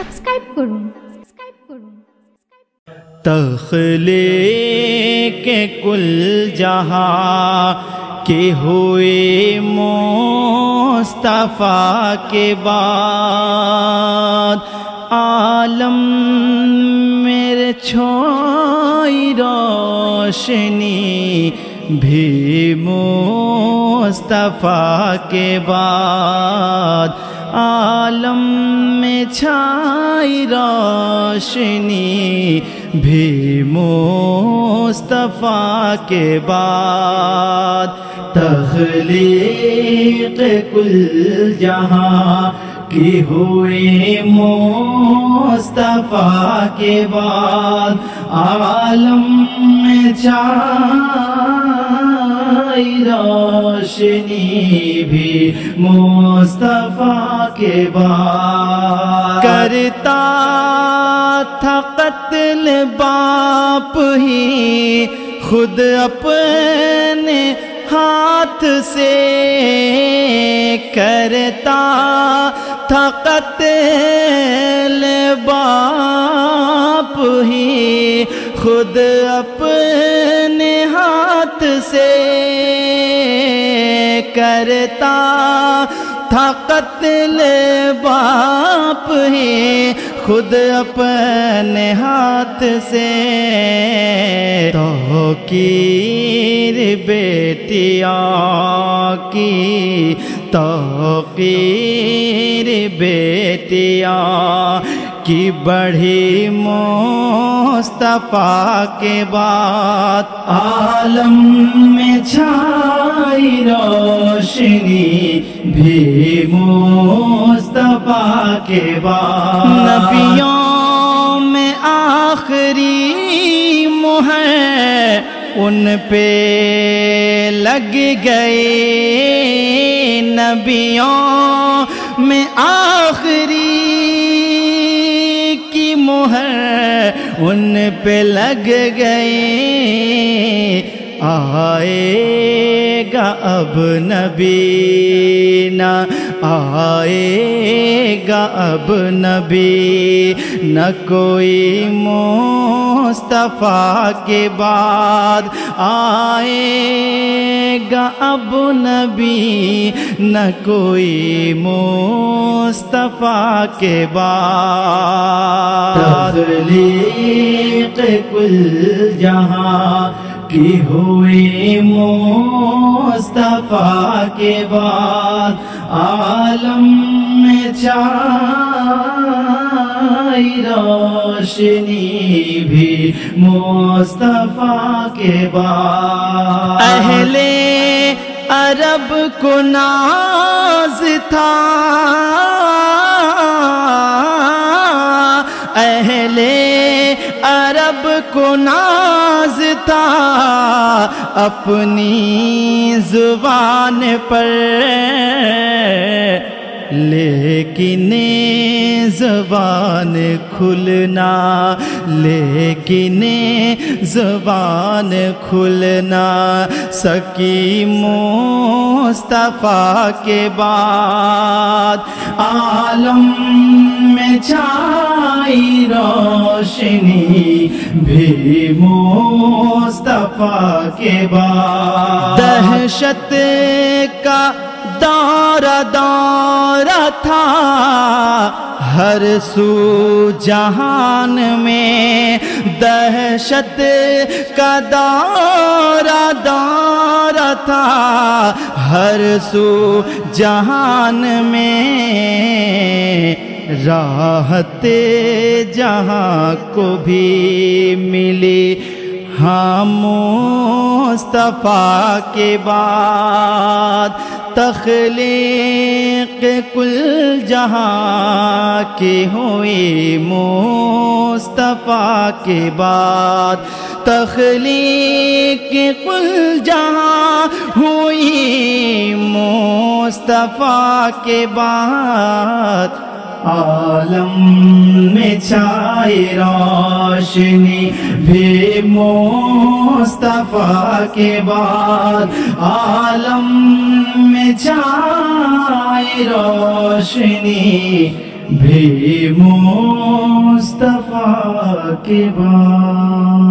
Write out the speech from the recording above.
Subscribe করুন। تخلیق کل جہاں کے ہوئے مصطفیٰ کے بعد عالم میرے چھوئی روشنی بھی مصطفیٰ کے بعد عالم میں چھائی روشنی بھی مصطفیٰ کے بعد تخلیق کل جہاں کی ہوئی مصطفیٰ کے بعد عالم میں چھائی روشنی بھی مصطفیٰ کے بعد کرتا تھا قتل باپ ہی خود اپنے ہاتھ سے کرتا تھا قتل باپ ہی خود اپنے ہاتھ سے کرتا تھا قتل باپ ہی خود اپنے ہاتھ سے توقیر بیٹیاں کی توقیر بیٹیاں کی بڑھی مصطفیٰ کے بعد عالم میں چھائی روشنی بھی مصطفیٰ کے بعد نبیوں میں آخری مہر ان پہ لگ گئے نبیوں میں آخری کی مہر ان پہ لگ گئے آئے گا اب نبی نہ آئے گا اب نبی نہ کوئی مصطفیٰ کے بعد آئے گا اب نبی نہ کوئی مصطفیٰ کے بعد تخلیق کل جہاں کی ہوئی مصطفیٰ کے بعد عالم میں چھائی روشنی بھی مصطفیٰ کے بعد اہل عرب کو ناز تھا اہل عرب کو ناز تھا اپنی زبان پر لیکن زبان کھلنا لیکن زبان کھلنا سکی مصطفیٰ کے بعد عالم میں چھائی روشنی بھی مصطفیٰ کے بعد دہشت کا دورہ دورہ تھا ہر سو جہان میں دہشت کا دورہ دورہ تھا ہر سو جہان میں راحت جہاں کو بھی ملی ہاں مصطفیٰ کے بعد تخلیق کل جہاں کی ہوئی مصطفیٰ کے بعد تخلیق کل جہاں ہوئی مصطفیٰ کے بعد عالم میں چھائی روشنی بھی مصطفیٰ کے بعد عالم میں چھائی روشنی بھی مصطفیٰ کے بعد